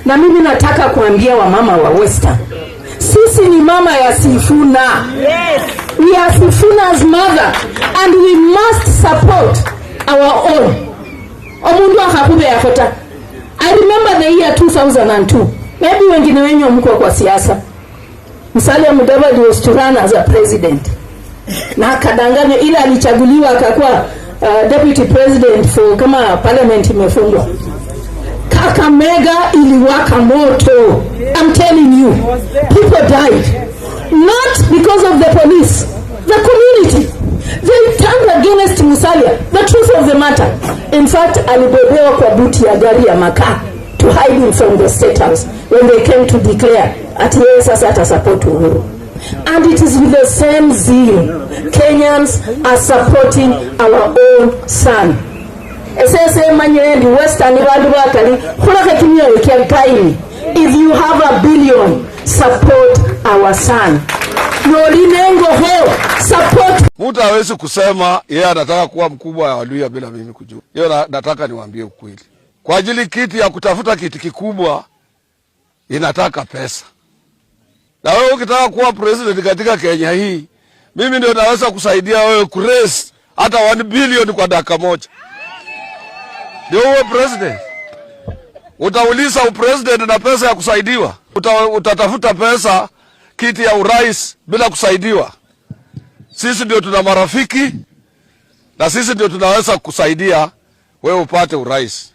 Na mimi nataka kuambia wamama wa Western, sisi ni mama ya Sifuna. Yes. We are Sifuna's mother and we must support our own. Omundu akakube yakota. I remember the year 2002. Maybe wengine wenye mko kwa siasa. Musalia Mudavadi was to run as a president. Na kadanganya ila alichaguliwa akakuwa deputy president for kama parliament imefungwa. Kakamega iliwaka moto. I'm telling you, people died. Not because of the police, the community. They turned against Musalia. The truth of the matter. In fact, alibebewa kwa buti ya gari ya makaa to hide him from the state house when they came to declare ati yeye sasa atasupport Uhuru. And it is with the same zeal Kenyans are supporting our own son. Esese manyendi Western bandu bakali khulaka kimyoyo kya time. If you have $1 billion, support our son. Nolinengo ho support. Mtu hawezi kusema yeye anataka kuwa mkubwa wa Waluhya bila mimi kujua. Hiyo nataka niwaambie ukweli. Kwa ajili kiti ya kutafuta kiti kikubwa inataka pesa. Na wewe ukitaka kuwa president katika Kenya hii, mimi ndio naweza kusaidia wewe kuraise hata $1 billion kwa dakika moja. Ndio uwe president. Utauliza upresident na pesa ya kusaidiwa. Utatafuta pesa kiti ya urais bila kusaidiwa. Sisi ndio tuna marafiki na sisi ndio tunaweza kusaidia wewe upate urais.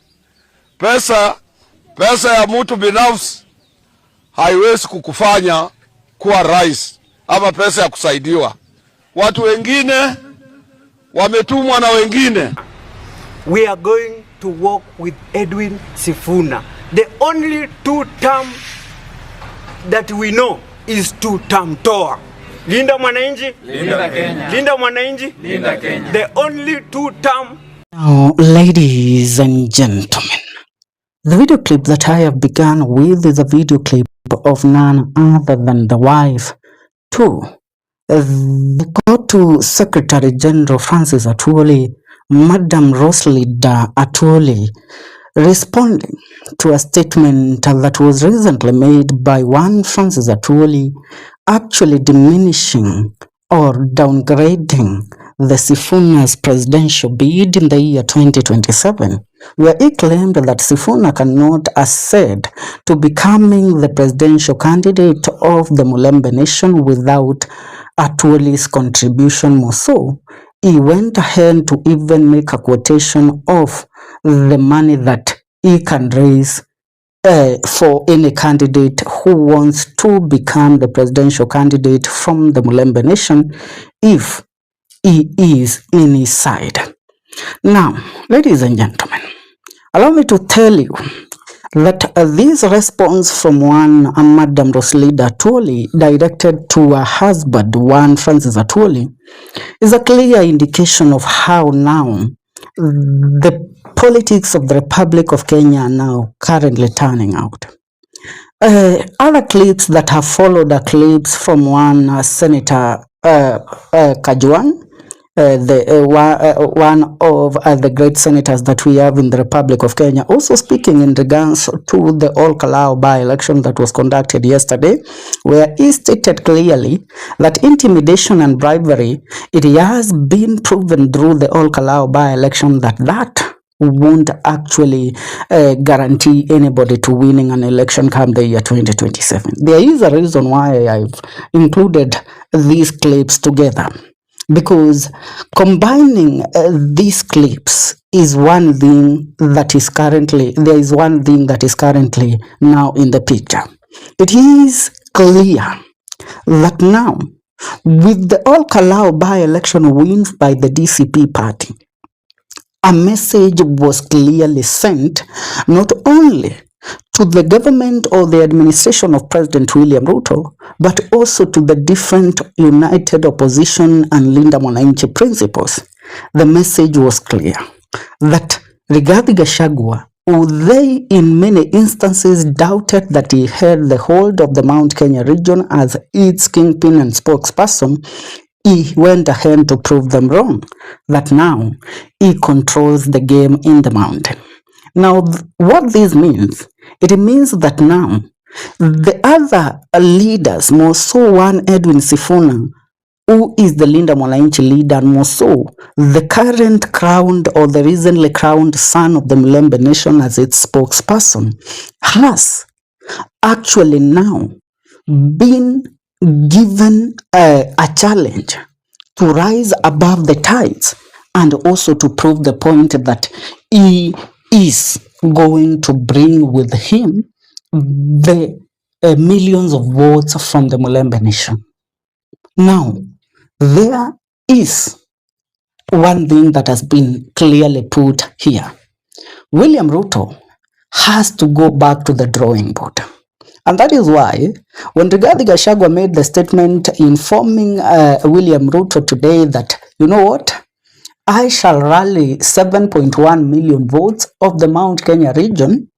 Pesa ya mtu binafsi haiwezi kukufanya kuwa rais ama pesa ya kusaidiwa. Watu wengine wametumwa na wengine. We are going to work with Edwin Sifuna. The only two-term that we know is two-term tour. Linda Mwananchi, Linda Kenya. Linda Mwananchi, Linda Kenya. The only two-term. Now, ladies and gentlemen, the video clip that I have begun with is a video clip of none other than the wife to the Court Secretary General Francis Atwoli, Madam Roslida Atwoli, responding to a statement that was recently made by one Francis Atwoli, actually diminishing or downgrading the Sifuna's presidential bid in the year 2027, where he claimed that Sifuna cannot accede to becoming the presidential candidate of the Mulembe Nation without Atwoli's contribution. More so, he went ahead to even make a quotation of the money that he can raise for any candidate who wants to become the presidential candidate from the Mulembe Nation if he is in his side. Now, ladies and gentlemen, allow me to tell you that this response from one Madam Roslida Atwoli directed to her husband, one Francis Atwoli, is a clear indication of how now the politics of the Republic of Kenya are now currently turning out. Other clips that have followed are clips from one Senator Kajwang, one of the great senators that we have in the Republic of Kenya, also speaking in regards to the Ol Kalou by-election that was conducted yesterday, where he stated clearly that intimidation and bribery, it has been proven through the Ol Kalou by-election that won't actually guarantee anybody to winning an election come the year 2027. There is a reason why I've included these clips together, because combining these clips is one thing that is currently, there is one thing that is currently now in the picture. It is clear that now, with the Ol Kalou by-election wins by the DCP party, a message was clearly sent not only to the government or the administration of President William Ruto, but also to the different united opposition and Linda Mwananchi principles. The message was clear that Rigathi Gachagua, who they in many instances doubted that he held the hold of the Mount Kenya region as its kingpin and spokesperson, he went ahead to prove them wrong, that now he controls the game in the mountain. Now, what this means It means that now the other leaders, more so one Edwin Sifuna, who is the Linda Mwananchi leader, and more so the current crowned or the recently crowned son of the Mulembe Nation as its spokesperson, has actually now been given a challenge to rise above the tides and also to prove the point that he is going to bring with him the millions of votes from the Mulembe Nation. Now, there is one thing that has been clearly put here. William Ruto has to go back to the drawing board. And that is why when Rigathi Gachagua made the statement informing William Ruto today that, you know what, I shall rally 7.1 million votes of the Mount Kenya region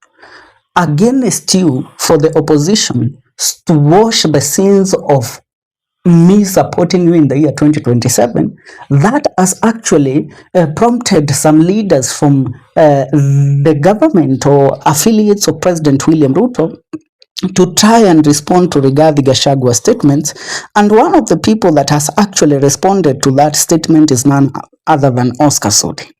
against you for the opposition to wash the sins of me supporting you in the year 2027, that has actually prompted some leaders from the government or affiliates of President William Ruto to try and respond to Rigathi Gachagua's statements. And one of the people that has actually responded to that statement is none other than Oscar Sudi.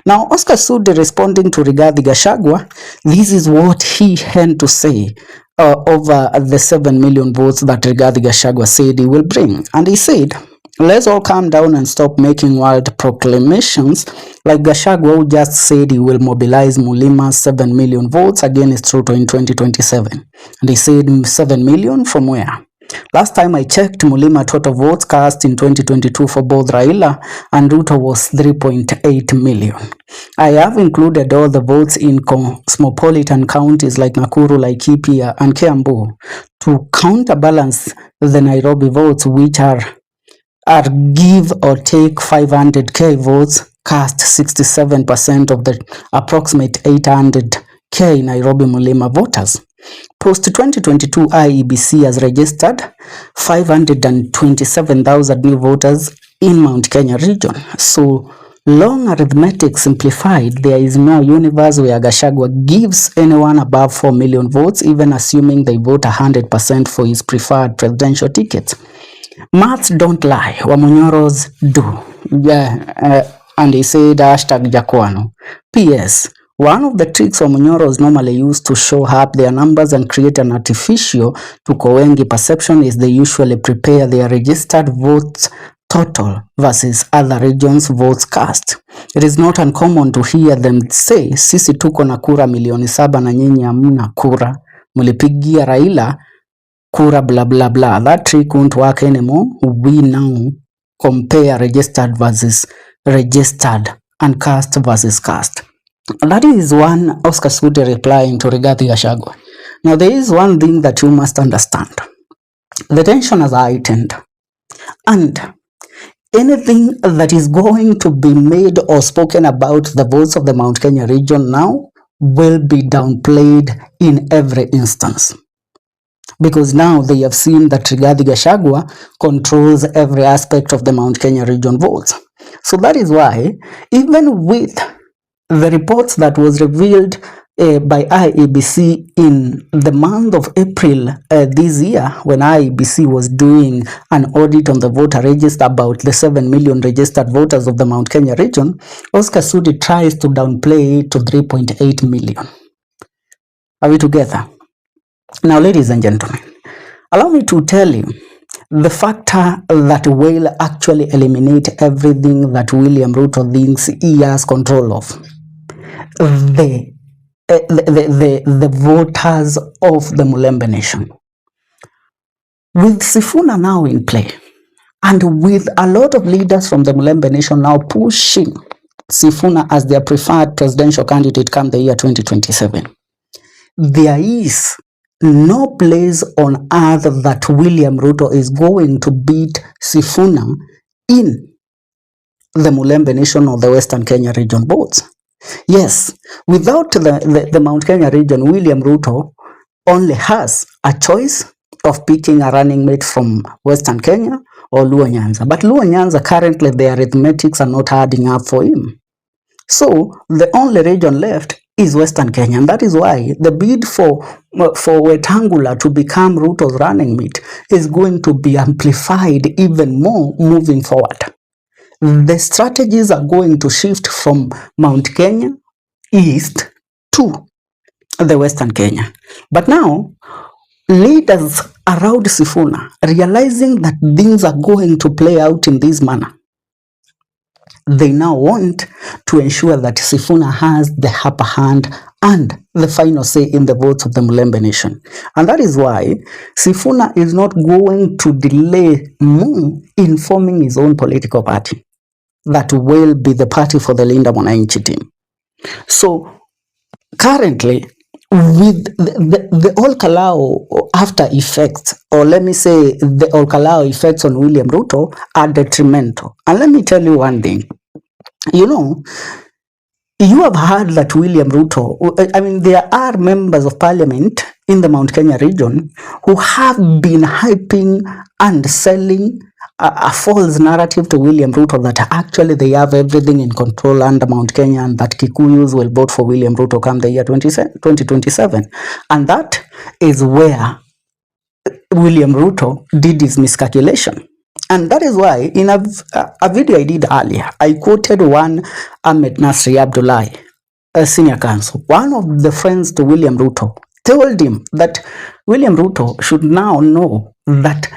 Now, Oscar Sudi responding to Rigathi Gachagua, this is what he had to say over the 7 million votes that Rigathi Gachagua said he will bring. And he said, let's all calm down and stop making wild proclamations like Gachagua, who just said he will mobilize Mulima's 7 million votes against Ruto in 2027. And he said 7 million from where? Last time I checked, Mulima total votes cast in 2022 for both Raila and Ruto was 3.8 million. I have included all the votes in cosmopolitan counties like Nakuru, Laikipia and Kiambu to counterbalance the Nairobi votes, which are give or take 500k votes, cast 67% of the approximate 800k Nairobi Mulima voters. Post 2022 IEBC has registered 527,000 new voters in Mount Kenya region. So long arithmetic simplified, there is no universe where Gachagua gives anyone above 4 million votes, even assuming they vote 100% for his preferred presidential ticket. Maths don't lie, Wamunyoros do. And he said #Jakwano. P.S. One of the tricks Wamunyoros normally use to show up their numbers and create an artificial to Kowengi perception is they usually prepare their registered votes total versus other regions votes cast. It is not uncommon to hear them say, sisi tuko na kura milioni 7 na nyinyi hamna kura, mulipigia Raila kura blah blah blah. That trick won't work anymore. We now compare registered versus registered and cast versus cast. That is one Oscar Sudi replying to Rigathi Gachagua. Now there is one thing that you must understand. The tension has heightened, and anything that is going to be made or spoken about the votes of the Mount Kenya region now will be downplayed in every instance. Because now they have seen that Rigathi Gachagua controls every aspect of the Mount Kenya region votes. So that is why, even with the reports that was revealed by IEBC in the month of April this year, when IEBC was doing an audit on the voter register about the 7 million registered voters of the Mount Kenya region, Oscar Sudi tries to downplay it to 3.8 million. Are we together? Now, ladies and gentlemen, allow me to tell you the factor that will actually eliminate everything that William Ruto thinks he has control of. The voters of the Mulembe Nation. With Sifuna now in play, and with a lot of leaders from the Mulembe Nation now pushing Sifuna as their preferred presidential candidate come the year 2027, there is no place on earth that William Ruto is going to beat Sifuna in the Mulembe Nation or the Western Kenya region votes. Yes, without the Mount Kenya region, William Ruto only has a choice of picking a running mate from Western Kenya or Luo Nyanza. But Luo Nyanza, currently the arithmetics are not adding up for him. So the only region left is Western Kenya. And that is why the bid for Wetangula to become Ruto's running mate is going to be amplified even more moving forward. The strategies are going to shift from Mount Kenya east to the Western Kenya. But now, leaders around Sifuna, realizing that things are going to play out in this manner, they now want to ensure that Sifuna has the upper hand and the final say in the votes of the Mulembe Nation. And that is why Sifuna is not going to delay more in forming his own political party that will be the party for the Linda Mwananchi team. So currently, with the Olkalao after effects, or let me say the Olkalao effects on William Ruto are detrimental. And let me tell you one thing. You know, you have heard that William Ruto, I mean, there are members of parliament in the Mount Kenya region who have been hyping and selling a false narrative to William Ruto that actually they have everything in control under Mount Kenya and that Kikuyus will vote for William Ruto come the year 2027. And that is where William Ruto did his miscalculation. And that is why in a video I did earlier, I quoted one Ahmed Nasri Abdullahi, a senior counsel, one of the friends to William Ruto, told him that William Ruto should now know that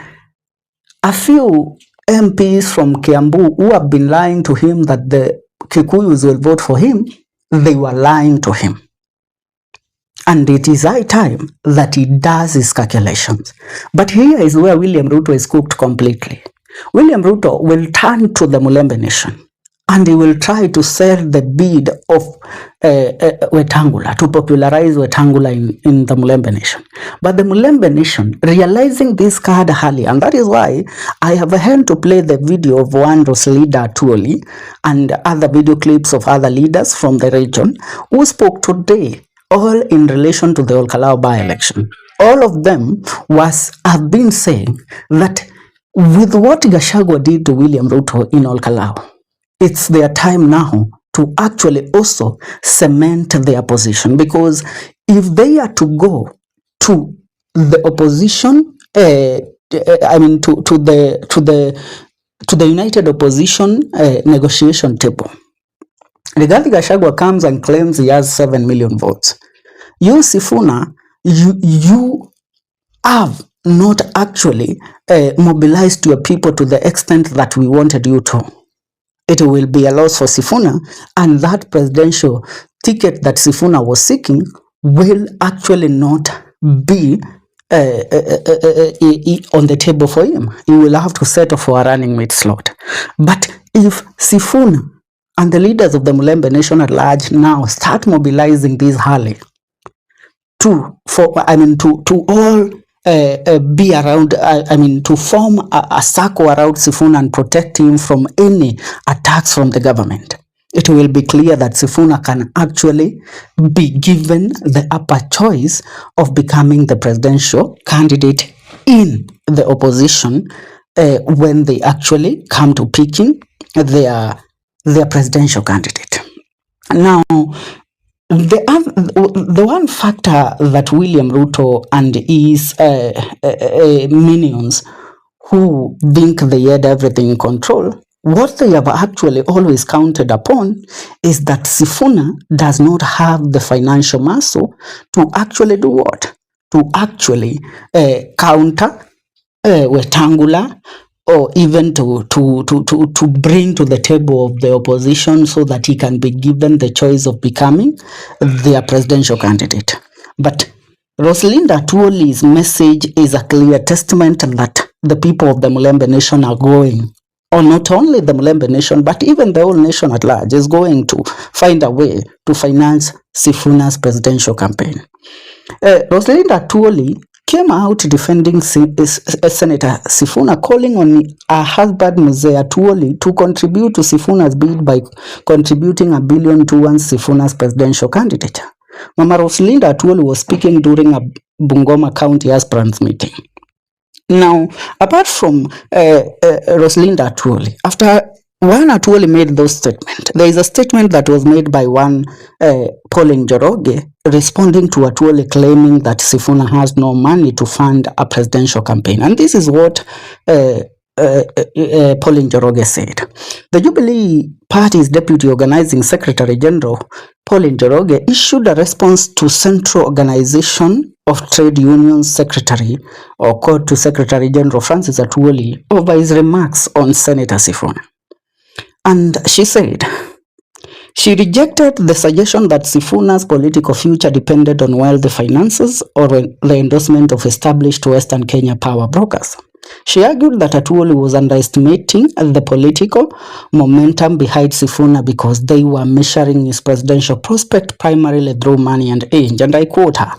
a few MPs from Kiambu who have been lying to him that the Kikuyus will vote for him, they were lying to him. And it is high time that he does his calculations. But here is where William Ruto is cooked completely. William Ruto will turn to the Mulembe Nation and he will try to sell the bid of Wetangula, to popularize Wetangula in the Mulembe Nation. But the Mulembe Nation, realizing this card early, and that is why I have a hand to play the video of one Rosalida Tuoli and other video clips of other leaders from the region who spoke today, all in relation to the Olkalao by-election. All of them have been saying that with what Gachagua did to William Ruto in Olkalao, it's their time now to actually also cement their position, because if they are to go to the opposition, I mean to the United Opposition negotiation table, Rigathi Gachagua comes and claims he has 7 million votes. You, Sifuna, you have not actually mobilized your people to the extent that we wanted you to. It will be a loss for Sifuna, and that presidential ticket that Sifuna was seeking will actually not be on the table for him. He will have to settle for a running mate slot. But if Sifuna and the leaders of the Mulembe Nation at large now start mobilizing this rally to all be around, to form a circle around Sifuna and protect him from any attacks from the government, it will be clear that Sifuna can actually be given the upper choice of becoming the presidential candidate in the opposition when they actually come to picking their presidential candidate. Now, the one factor that William Ruto and his minions who think they had everything in control, what they have actually always counted upon is that Sifuna does not have the financial muscle to actually do what? To actually counter Wetangula, or even to bring to the table of the opposition so that he can be given the choice of becoming their presidential candidate. But Rosalinda Tuoli's message is a clear testament that the people of the Mulembe Nation are going, or not only the Mulembe Nation, but even the whole nation at large is going to find a way to finance Sifuna's presidential campaign. Rosalinda Tuoli came out defending Senator Sifuna, calling on her husband Mzee Tuoli to contribute to Sifuna's bid by contributing $1 billion towards Sifuna's presidential candidate. Mama Rosalinda Tuoli was speaking during a Bungoma County aspirants meeting. Now, apart from Rosalinda Tuoli, after when Atuoli made those statements, there is a statement that was made by one Pauline Njoroge responding to Atuoli claiming that Sifuna has no money to fund a presidential campaign. And this is what Pauline Njoroge said. The Jubilee Party's Deputy Organizing Secretary General, Pauline Njoroge, issued a response to Central Organization of Trade Unions Secretary, or called to Secretary General Francis Atuoli, over his remarks on Senator Sifuna. And she said, she rejected the suggestion that Sifuna's political future depended on wealthy finances or the endorsement of established Western Kenya power brokers. She argued that Atuoli was underestimating the political momentum behind Sifuna because they were measuring his presidential prospect primarily through money and age. And I quote her,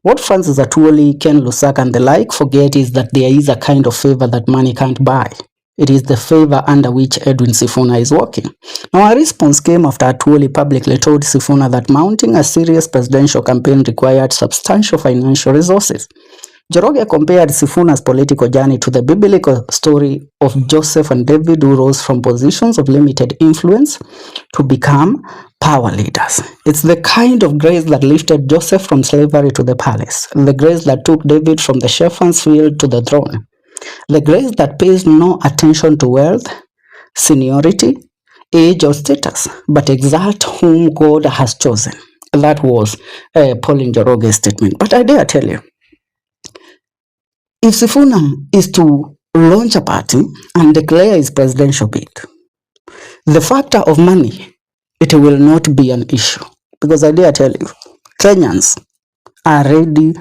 "What Francis Atuoli, Ken Lusaka and the like forget is that there is a kind of favor that money can't buy. It is the favor under which Edwin Sifuna is working." Now, a response came after Atuoli publicly told Sifuna that mounting a serious presidential campaign required substantial financial resources. Njoroge compared Sifuna's political journey to the biblical story of Joseph and David, who rose from positions of limited influence to become power leaders. It's the kind of grace that lifted Joseph from slavery to the palace, the grace that took David from the shepherd's field to the throne, the grace that pays no attention to wealth, seniority, age, or status, but exalt whom God has chosen. That was Pauline Njoroge's statement. But I dare tell you, if Sifuna is to launch a party and declare his presidential bid, the factor of money, it will not be an issue. Because I dare tell you, Kenyans are ready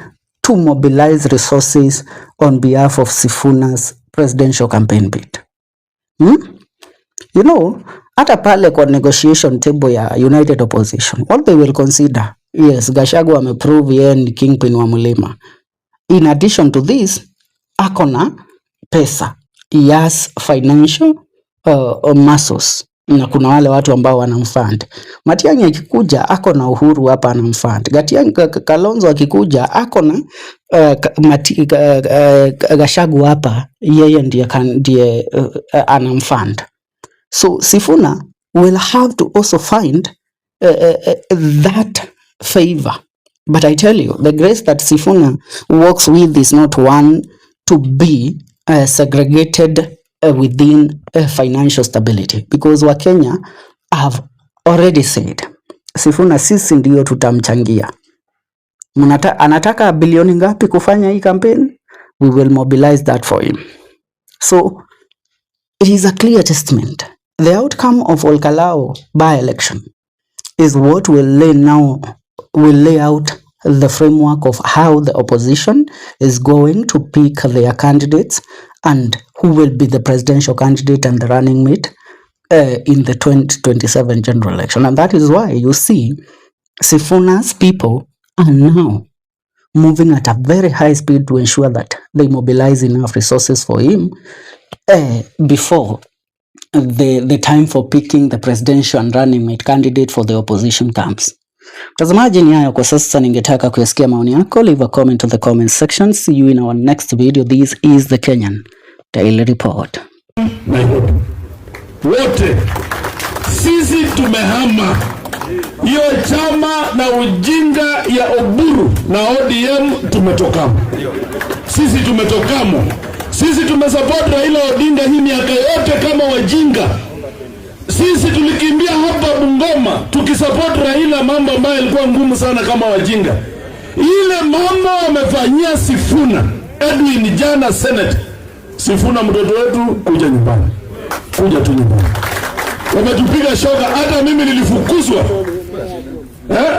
to mobilize resources on behalf of Sifuna's presidential campaign bid. You know, hata pale kwa negotiation table ya United Opposition, what they will consider, yes, Gachagua ameprove yeye ni kingpin wa Mlima. In addition to this, akona pesa, yes, financial muscles, na kuna wale watu ambao wanamfund. Matiang'i akikuja akona Uhuru hapa anamfund. Kalonzo akikuja akona Gachagua hapa, yeye ndiye anamfund. So Sifuna will have to also find that favor. But I tell you, the grace that Sifuna works with is not one to be segregated within financial stability, because Wakenya have already said, Sifuna sisi ndio tutamchangia. Anataka bilioni ngapi kufanya hii campaign? We will mobilize that for him. So it is a clear testament. The outcome of Olkalao by-election is what will lay out the framework of how the opposition is going to pick their candidates and who will be the presidential candidate and the running mate in the 2027 general election. And that is why you see Sifuna's people are now moving at a very high speed to ensure that they mobilize enough resources for him before the time for picking the presidential and running mate candidate for the opposition comes. Mtazamaji, ni hayo kwa sasa. Ningetaka kuyasikia maoni yako. Leave a comment on the comment section. See you in our next video. This is the Kenyan Daily Report. Nairobi wote sisi tumehama hiyo chama na ujinga ya Oburu na ODM, tumetokamo. Sisi tumetokamo. Sisi tumesupport Raila Odinga hii miaka yote kama wajinga. Sisi tulikimbia hapa Bungoma tukisupport Raila, mambo ambayo yalikuwa ngumu sana kama wajinga. Ile mambo wamefanyia Sifuna, Edwin jana Senate. Sifuna mtoto wetu, kuja nyumbani. Kuja tu nyumbani. Wametupiga shoka, hata mimi nilifukuzwa.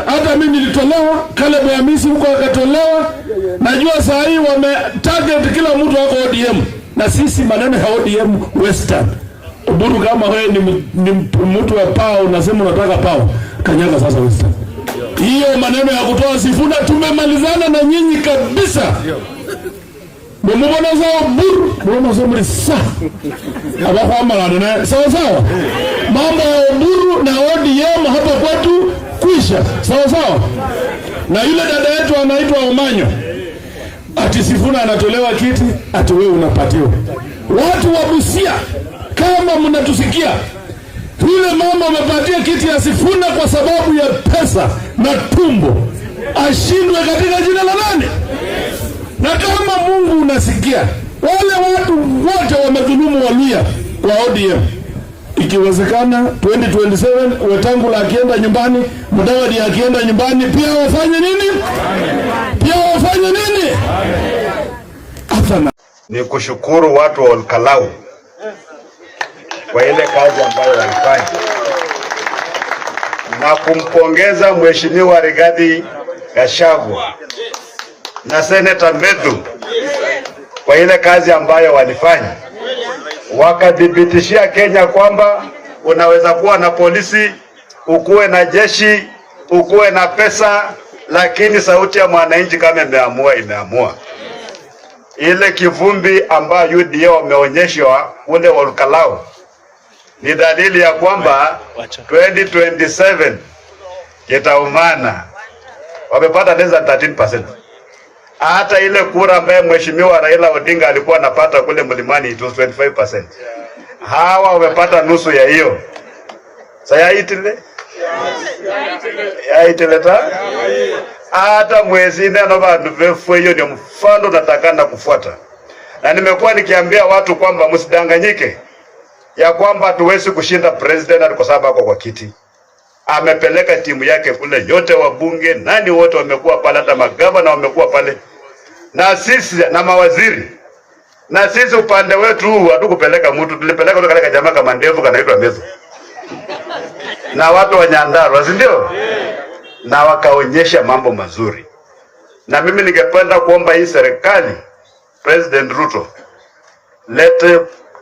Hata mimi nilitolewa, Caleb Hamisi huko akatolewa. Najua saa hii wametarget kila mtu wako ODM. Na sisi maneno ya ODM Western. Oburu, kama wewe ni mtu wa pao, unasema unataka pao, kanyaga sasa Western. Hiyo maneno ya kutoa Sifuna tumemalizana na nyinyi kabisa. Mbona zao Oburu, mbona zao mlisa. Abako amalana sawa sawa. Mambo ya Oburu na ODM hapa kwetu kwisha. Sawa sawa. Na yule dada yetu anaitwa Omanyo, ati Sifuna anatolewa kiti, ati wewe unapatiwa. Watu wa Busia, kama mnatusikia, Yule mama amepatia kiti ya Sifuna kwa sababu ya pesa na tumbo, ashindwe katika jina la nani? Na kama Mungu unasikia, wale watu wote wamedhulumu Waluhya kwa ODM, ikiwezekana 2027 Wetangula akienda nyumbani, Mudavadi akienda nyumbani, pia wafanye nini? Pia wafanye nini? Ni kushukuru watu wa Olkalau kwa ile kazi ambayo walifanya na kumpongeza Mheshimiwa Rigathi Gachagua na Senator Medhu kwa ile kazi ambayo walifanya. Wakadhibitishia Kenya kwamba unaweza kuwa na polisi, ukuwe na jeshi, ukuwe na pesa, lakini sauti ya mwananchi kama imeamua. Ile kivumbi ambayo UDA wameonyeshwa ule Olkalau ni dalili ya kwamba 2027 kitaumana. Wamepata less than 13%. Hata ile kura ambaye Mheshimiwa Raila Odinga alikuwa anapata kule Mlimani, it was 25%. Hawa wamepata nusu ya hiyo. Saya itile? Ya itile ta? Hata mwezi neno bandu befu hiyo ndio mfano natakana kufuata. Na nimekuwa nikiambia watu kwamba msidanganyike ya kwamba hatuwezi kushinda president kwa sababu ako kwa kiti. Amepeleka timu yake kule, yote wabunge, nani wote wamekuwa pale, hata magavana wamekuwa pale. Na sisi na mawaziri. Na sisi upande wetu hatukupeleka mtu, tulipeleka ule kale jamaa kama ndevu kanaitwa Medhu. Na watu wa Nyandarua, si ndio? Na wakaonyesha mambo mazuri. Na mimi ningependa kuomba hii serikali, President Ruto, let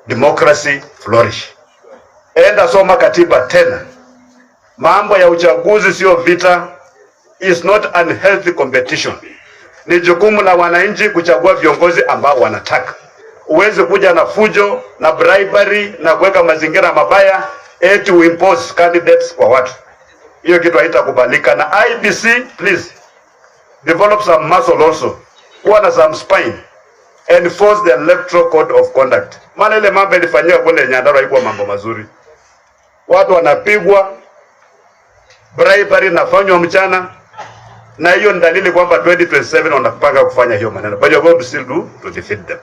democracy flourish. Enda soma katiba tena. Mambo ya uchaguzi sio vita, is not unhealthy competition. Ni jukumu la wananchi kuchagua viongozi ambao wanataka. Uweze kuja na fujo na bribery na kuweka mazingira mabaya eti impose candidates kwa watu. Hiyo kitu haitakubalika. Na IBC, please develop some muscle also, kuwa na some spine, enforce the electoral code of conduct. Maana ile mambo ilifanywa kule Nyandarua haikuwa mambo mazuri. Watu wanapigwa, bribery nafanywa mchana, na hiyo ni dalili kwamba 2027 wanapanga kufanya hiyo maneno. But you are going to still do to defeat them.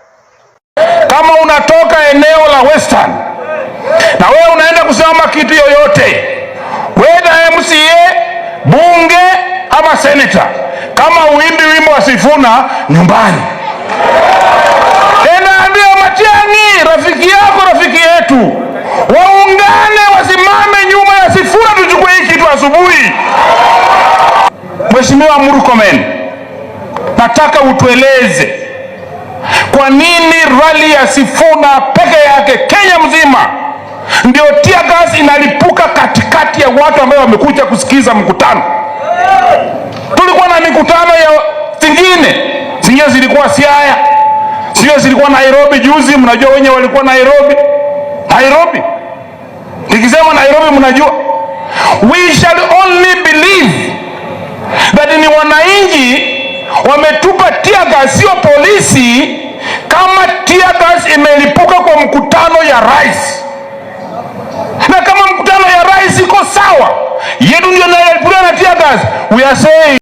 Kama unatoka eneo la Western na wewe unaenda kusimama kitu yoyote, whether MCA, bunge ama senator, kama uimbi wimbo wa Sifuna nyumbani, tena ambia Matiang'i, rafiki yako, rafiki yetu, waungane wasimame nyuma ya Sifuna, tuchukue hii kitu asubuhi. Mheshimiwa Murkomen, nataka utueleze kwa nini rally ya Sifuna peke yake Kenya mzima ndio tear gas inalipuka katikati ya watu ambao wamekuja kusikiza mkutano? Tulikuwa na mikutano ya zingine zilikuwa Siaya, sio zilikuwa Nairobi juzi. Mnajua wenye walikuwa Nairobi. Nikisema Nairobi mnajua. We shall only believe that ni wananchi wametupa tear gas, sio polisi, kama tear gas imelipuka kwa mkutano ya rais. Na kama mkutano ya rais iko sawa, yetu ndio na tear gas, we are saying